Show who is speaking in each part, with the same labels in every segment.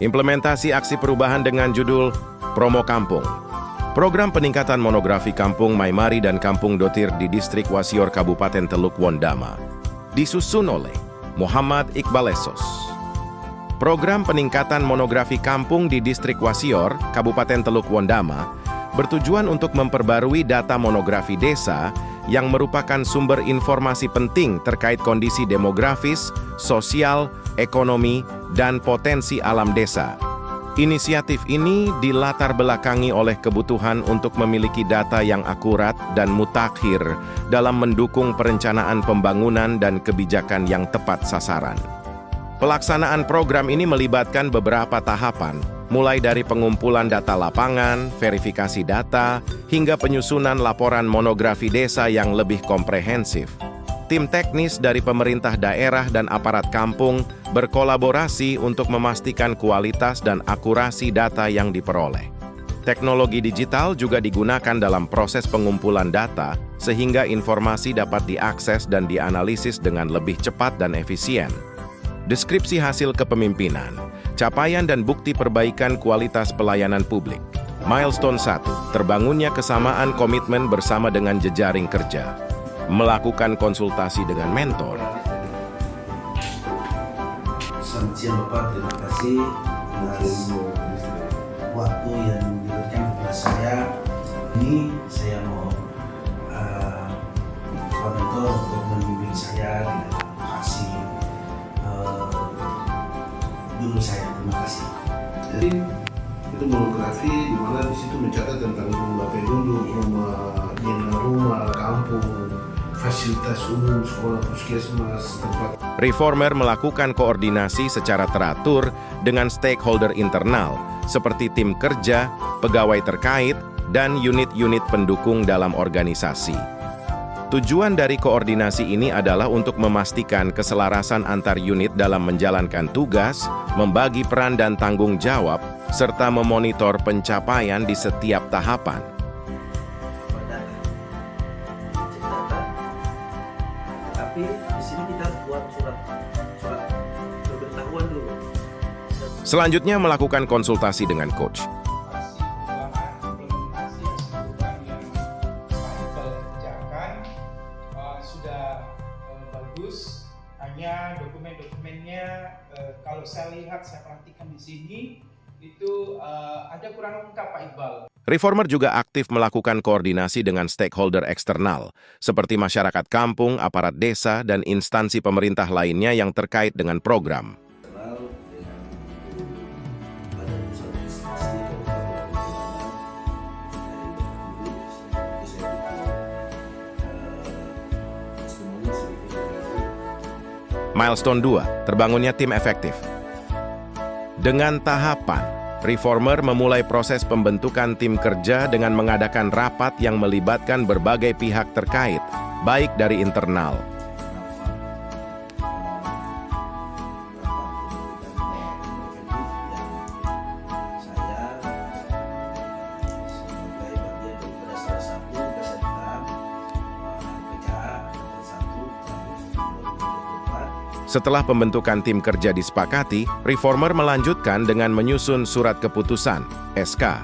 Speaker 1: Implementasi aksi perubahan dengan judul Promo Kampung. Program peningkatan monografi Kampung Maimari dan Kampung Dotir di Distrik Wasior Kabupaten Teluk Wondama disusun oleh Muhammad Iqbal Esos. Program peningkatan monografi kampung di Distrik Wasior, Kabupaten Teluk Wondama, bertujuan untuk memperbarui data monografi desa yang merupakan sumber informasi penting terkait kondisi demografis, sosial, ekonomi, dan potensi alam desa. Inisiatif ini dilatar belakangi oleh kebutuhan untuk memiliki data yang akurat dan mutakhir dalam mendukung perencanaan pembangunan dan kebijakan yang tepat sasaran. Pelaksanaan program ini melibatkan beberapa tahapan, mulai dari pengumpulan data lapangan, verifikasi data, hingga penyusunan laporan monografi desa yang lebih komprehensif. Tim teknis dari pemerintah daerah dan aparat kampung berkolaborasi untuk memastikan kualitas dan akurasi data yang diperoleh. Teknologi digital juga digunakan dalam proses pengumpulan data, sehingga informasi dapat diakses dan dianalisis dengan lebih cepat dan efisien. Deskripsi hasil kepemimpinan, capaian dan bukti perbaikan kualitas pelayanan publik. Milestone 1, terbangunnya kesamaan komitmen bersama dengan jejaring kerja. Melakukan konsultasi dengan mentor.
Speaker 2: Selamat siang Bapak, terima kasih atas waktu yang diberikan kepada saya. Ini saya mau Pak Mentor untuk membimbing saya di dalam aksi dulu saya. Terima kasih.
Speaker 3: Jadi itu monografi di mana di situ mencatat tentang jumlah penduduk, rumah, kampung, fasilitas umum, sekolah, puskesmas, tempat.
Speaker 1: Reformer melakukan koordinasi secara teratur dengan stakeholder internal, seperti tim kerja, pegawai terkait, dan unit-unit pendukung dalam organisasi. Tujuan dari koordinasi ini adalah untuk memastikan keselarasan antar unit dalam menjalankan tugas, membagi peran dan tanggung jawab, serta memonitor pencapaian di setiap tahapan.
Speaker 2: Tapi di sini kita buat surat pemberitahuan dulu.
Speaker 1: Selanjutnya melakukan konsultasi dengan coach.
Speaker 4: Sudah bagus, hanya dokumen-dokumennya kalau saya lihat, saya perhatikan di sini itu ada kurang lengkap Pak Iqbal.
Speaker 1: Reformer juga aktif melakukan koordinasi dengan stakeholder eksternal, seperti masyarakat kampung, aparat desa, dan instansi pemerintah lainnya yang terkait dengan program. Milestone 2, terbangunnya tim efektif. Dengan tahapan, Reformer memulai proses pembentukan tim kerja dengan mengadakan rapat yang melibatkan berbagai pihak terkait, baik dari internal. Setelah pembentukan tim kerja disepakati, Reformer melanjutkan dengan menyusun surat keputusan, SK.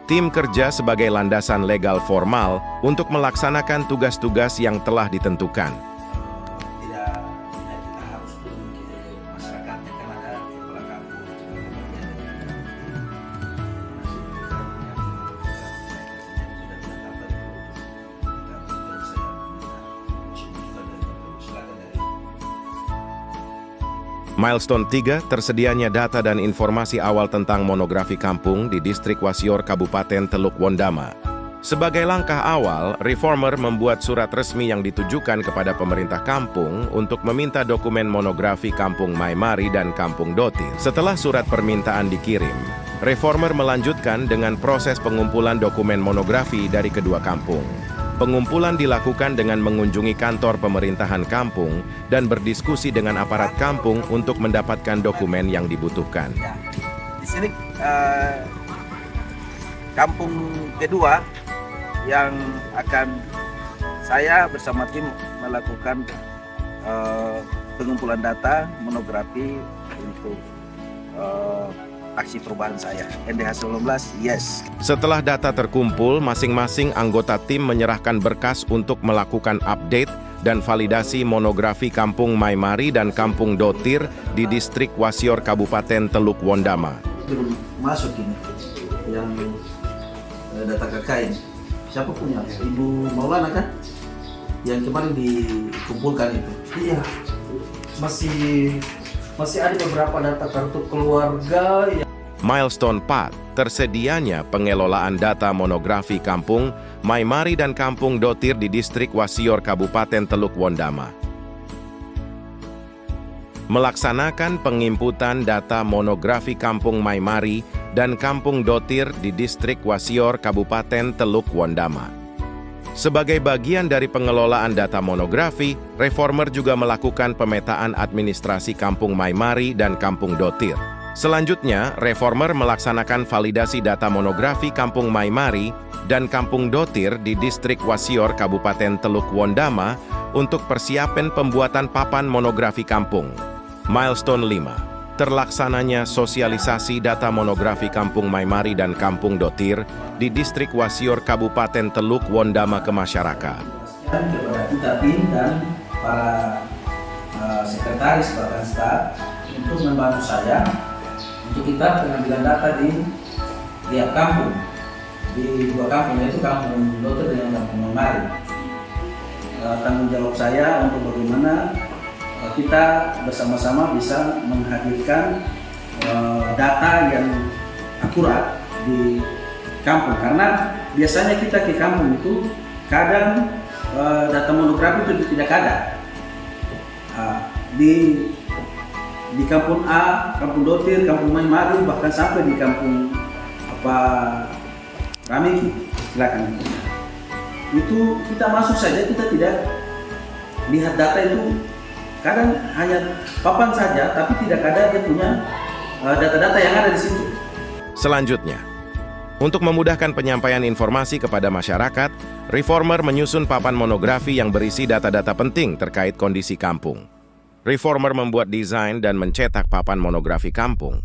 Speaker 1: Tim kerja sebagai landasan legal formal untuk melaksanakan tugas-tugas yang telah ditentukan.
Speaker 2: Tidak kita harus turun ke masyarakat, kan ada kepala kampung,
Speaker 1: Milestone 3, tersedianya data dan informasi awal tentang monografi kampung di Distrik Wasior Kabupaten Teluk Wondama. Sebagai langkah awal, Reformer membuat surat resmi yang ditujukan kepada pemerintah kampung untuk meminta dokumen monografi Kampung Maimari dan Kampung Dotir. Setelah surat permintaan dikirim, Reformer melanjutkan dengan proses pengumpulan dokumen monografi dari kedua kampung. Pengumpulan dilakukan dengan mengunjungi kantor pemerintahan kampung dan berdiskusi dengan aparat kampung untuk mendapatkan dokumen yang dibutuhkan.
Speaker 2: Ya, di sini kampung kedua yang akan saya bersama tim melakukan pengumpulan data monografi untuk aksi perubahan saya. NDH 19, yes.
Speaker 1: Setelah data terkumpul, masing-masing anggota tim menyerahkan berkas untuk melakukan update dan validasi monografi Kampung Maimari dan Kampung Dotir di Distrik Wasior Kabupaten Teluk Wondama.
Speaker 2: Belum masuk ini, yang data KK ini. Siapa punya? Ibu Maulana kan? Yang kemarin dikumpulkan itu.
Speaker 5: Iya, masih ada beberapa data kartu keluarga yang
Speaker 1: Milestone 4, tersedianya pengelolaan data monografi Kampung Maimari dan Kampung Dotir di Distrik Wasior Kabupaten Teluk Wondama. Melaksanakan penginputan data monografi Kampung Maimari dan Kampung Dotir di Distrik Wasior Kabupaten Teluk Wondama. Sebagai bagian dari pengelolaan data monografi, Reformer juga melakukan pemetaan administrasi Kampung Maimari dan Kampung Dotir. Selanjutnya, Reformer melaksanakan validasi data monografi Kampung Maimari dan Kampung Dotir di Distrik Wasior Kabupaten Teluk Wondama untuk persiapan pembuatan papan monografi kampung. Milestone 5. Terlaksananya sosialisasi data monografi Kampung Maimari dan Kampung Dotir di Distrik Wasior Kabupaten Teluk Wondama ke masyarakat.
Speaker 2: Kepada kita tim dan para sekretaris bahkan staf untuk membantu saya untuk kita pengambilan data di tiap kampung, di 2 kampung, yaitu Kampung Dotir dan Kampung Maimari. Tanggung jawab saya untuk bagaimana kita bersama-sama bisa menghadirkan data yang akurat di kampung, karena biasanya kita ke kampung itu kadang data monografi itu tidak ada. Di Kampung A, Kampung Dotir, Kampung Maimari, bahkan sampai di Kampung Rami, silakan. Itu kita masuk saja, kita tidak lihat data itu. Kadang hanya papan saja, tapi tidak ada dia punya data-data yang ada di situ.
Speaker 1: Selanjutnya, untuk memudahkan penyampaian informasi kepada masyarakat, Reformer menyusun papan monografi yang berisi data-data penting terkait kondisi kampung. Reformer membuat desain dan mencetak papan monografi kampung.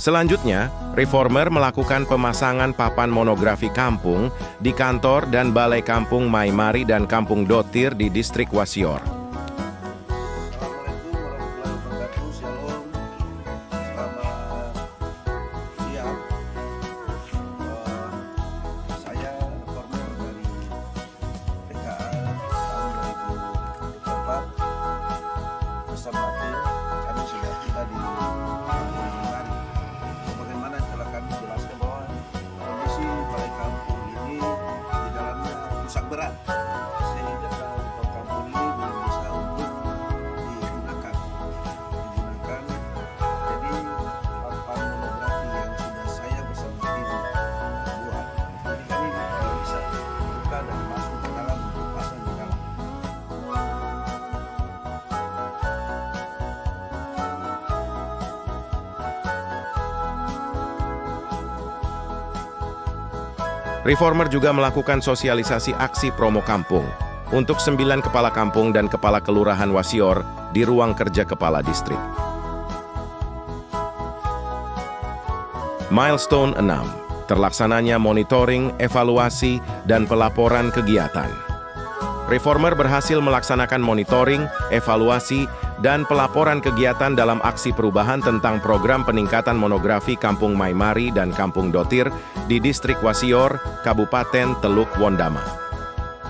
Speaker 1: Selanjutnya, Reformer melakukan pemasangan papan monografi kampung di kantor dan balai Kampung Maimari dan Kampung Dotir di Distrik Wasior.
Speaker 3: Assalamualaikum warahmatullahi wabarakatuh. Shalom. Selamat siang. Saya reformer dari PKA tahun 2024 bersama tim. Kami sudah tiba di Maimari. Sebagaimana telah kami jelaskan bahwa kondisi balai kampung ini di dalamnya rusak berat, sehingga kantor kampung ini belum bisa untuk digunakan. Jadi papan monografi yang sudah saya bersama tim buat, jadi kami belum bisa buka dan masuk ke dalam untuk pasang di dalam.
Speaker 1: Reformer juga melakukan sosialisasi aksi promo kampung untuk 9 kepala kampung dan kepala kelurahan Wasior di ruang kerja kepala distrik. Milestone 6. Terlaksananya monitoring, evaluasi, dan pelaporan kegiatan. Reformer berhasil melaksanakan monitoring, evaluasi, dan pelaporan kegiatan dalam aksi perubahan tentang program peningkatan monografi Kampung Maimari dan Kampung Dotir di Distrik Wasior, Kabupaten Teluk Wondama.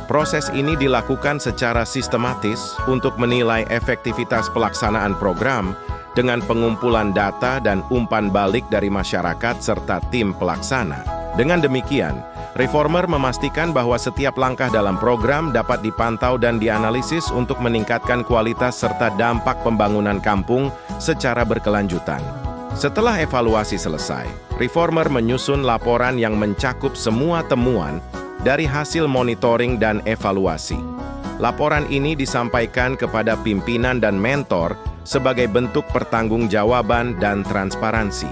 Speaker 1: Proses ini dilakukan secara sistematis untuk menilai efektivitas pelaksanaan program dengan pengumpulan data dan umpan balik dari masyarakat serta tim pelaksana. Dengan demikian, Reformer memastikan bahwa setiap langkah dalam program dapat dipantau dan dianalisis untuk meningkatkan kualitas serta dampak pembangunan kampung secara berkelanjutan. Setelah evaluasi selesai, Reformer menyusun laporan yang mencakup semua temuan dari hasil monitoring dan evaluasi. Laporan ini disampaikan kepada pimpinan dan mentor sebagai bentuk pertanggungjawaban dan transparansi.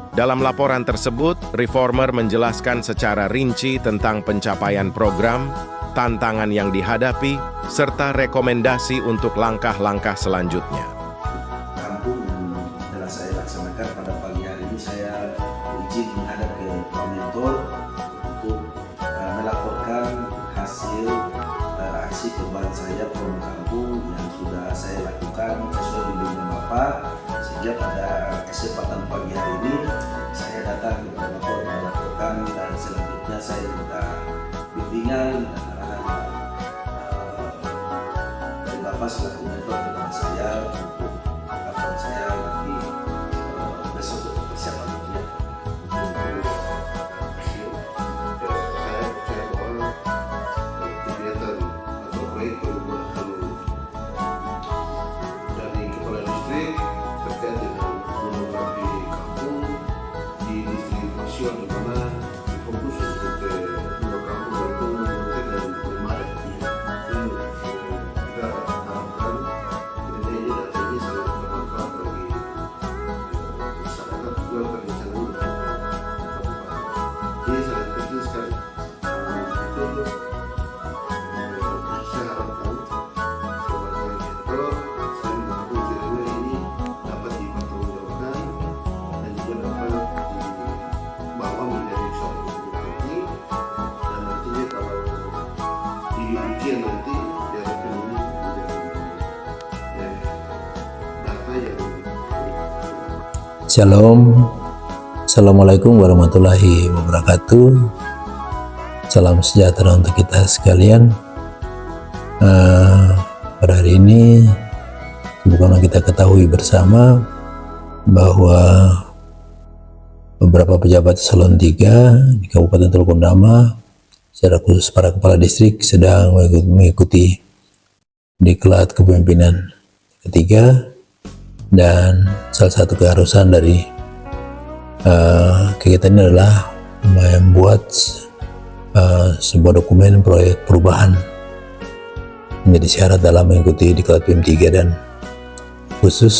Speaker 1: Dalam laporan tersebut, Reformer menjelaskan secara rinci tentang pencapaian program, tantangan yang dihadapi, serta rekomendasi untuk langkah-langkah selanjutnya.
Speaker 2: Kampung laksanakan pada pagi hari ini. Saya izin menghadap ke Pak Mentor untuk melaporkan hasil aksi perubahan saya promo kampung yang sudah saya lakukan sesuai bimbingan Bapak, sehingga pada kesempatan pagi hari ini saya datang kepada Bapak untuk melaporkan, dan selanjutnya saya minta bimbingan dan arahan dari Bapak selaku mentor kepada saya untuk kapan saya nanti besok untuk persiapan ujian.
Speaker 3: Kegiatan atau proyek perubahan dari kepala distrik terkait dengan monografi kampung di distrik Masior, di mana fokus untuk dua kampung yaitu Dotir dan Maimaret. Kita harapkan ini data ini sangat bermanfaat bagi masyarakat juga bagi seluruh kabupaten. Ini sangat penting sekali. Itu saya harapkan sebagai mentor, saya mengaku kiranya ini dapat dipertanggungjawabkan dan juga dapat dibawa menjadi suatu penting, dan nantinya kalau di ujian nanti diharapkan ini menjadi data yang
Speaker 6: Shalom, Assalamualaikum warahmatullahi wabarakatuh. Salam sejahtera untuk kita sekalian. Pada hari ini, sebagaimana kita ketahui bersama bahwa beberapa pejabat eselon 3 di Kabupaten Teluk Wondama, secara khusus para kepala distrik, sedang mengikuti diklat kepemimpinan ketiga, dan salah satu keharusan dari kegiatan ini adalah membuat sebuah dokumen proyek perubahan menjadi syarat dalam mengikuti diklat PIM 3, dan khusus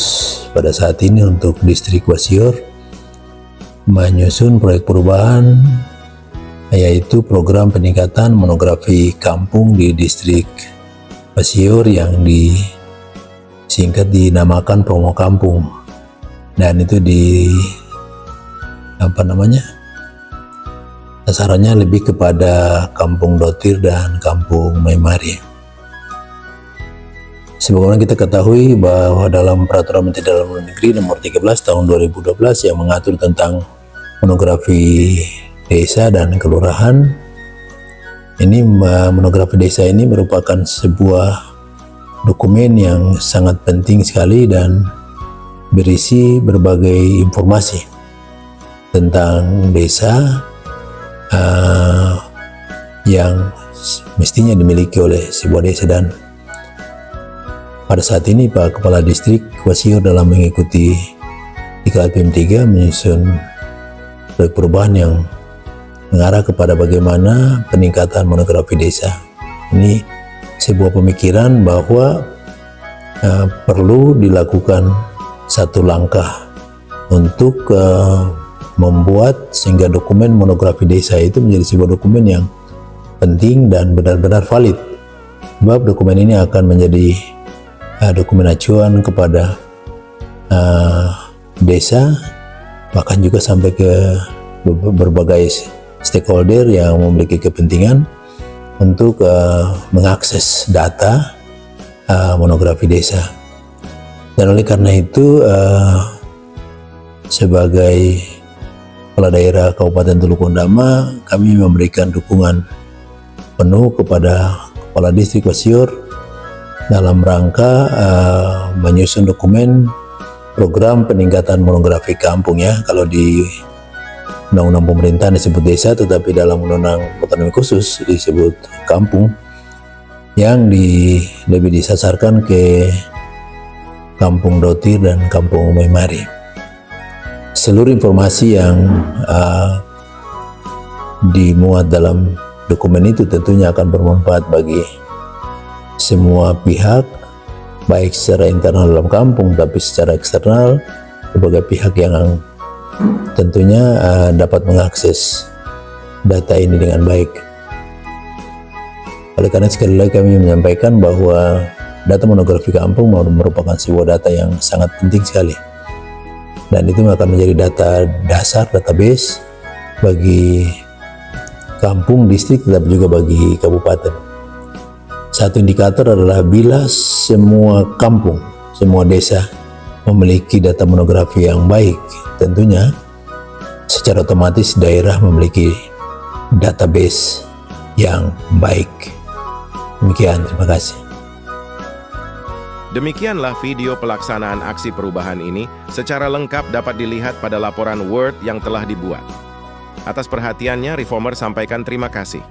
Speaker 6: pada saat ini untuk distrik Wasior menyusun proyek perubahan, yaitu program peningkatan monografi kampung di distrik Wasior yang disingkat dinamakan promo kampung, dan itu sasarannya lebih kepada kampung Dotir dan kampung Maimaret. Sebagaimana kita ketahui bahwa dalam Peraturan Menteri Dalam Negeri Nomor 13 Tahun 2012 yang mengatur tentang monografi desa dan kelurahan, ini monografi desa ini merupakan sebuah dokumen yang sangat penting sekali dan berisi berbagai informasi tentang desa yang mestinya dimiliki oleh sebuah desa. Dan pada saat ini Pak Kepala Distrik Wasior dalam mengikuti diklat PIM 3 menyusun proyek perubahan yang mengarah kepada bagaimana peningkatan monografi desa. Ini sebuah pemikiran bahwa perlu dilakukan satu langkah untuk membuat sehingga dokumen monografi desa itu menjadi sebuah dokumen yang penting dan benar-benar valid, sebab dokumen ini akan menjadi dokumen acuan kepada desa, bahkan juga sampai ke berbagai stakeholder yang memiliki kepentingan untuk mengakses data monografi desa. Dan oleh karena itu, sebagai kepala daerah Kabupaten Teluk Wondama, kami memberikan dukungan penuh kepada Kepala Distrik Wasior dalam rangka menyusun dokumen program peningkatan monografi kampung, ya. Kalau di undang-undang pemerintahan disebut desa, tetapi dalam undang-undang otonomi khusus disebut kampung, yang lebih disasarkan ke kampung Dotir dan kampung Maimaret. Seluruh informasi yang dimuat dalam dokumen itu tentunya akan bermanfaat bagi semua pihak, baik secara internal dalam kampung, tapi secara eksternal sebagai pihak yang tentunya dapat mengakses data ini dengan baik. Oleh karena sekali lagi kami menyampaikan bahwa data monografi kampung merupakan sebuah data yang sangat penting sekali, dan itu akan menjadi data dasar, database bagi kampung, distrik, tetapi juga bagi kabupaten. Satu indikator adalah bila semua kampung, semua desa memiliki data monografi yang baik, tentunya secara otomatis daerah memiliki database yang baik. Demikian, terima kasih.
Speaker 1: Demikianlah video pelaksanaan aksi perubahan ini secara lengkap dapat dilihat pada laporan Word yang telah dibuat. Atas perhatiannya, Reformer sampaikan terima kasih.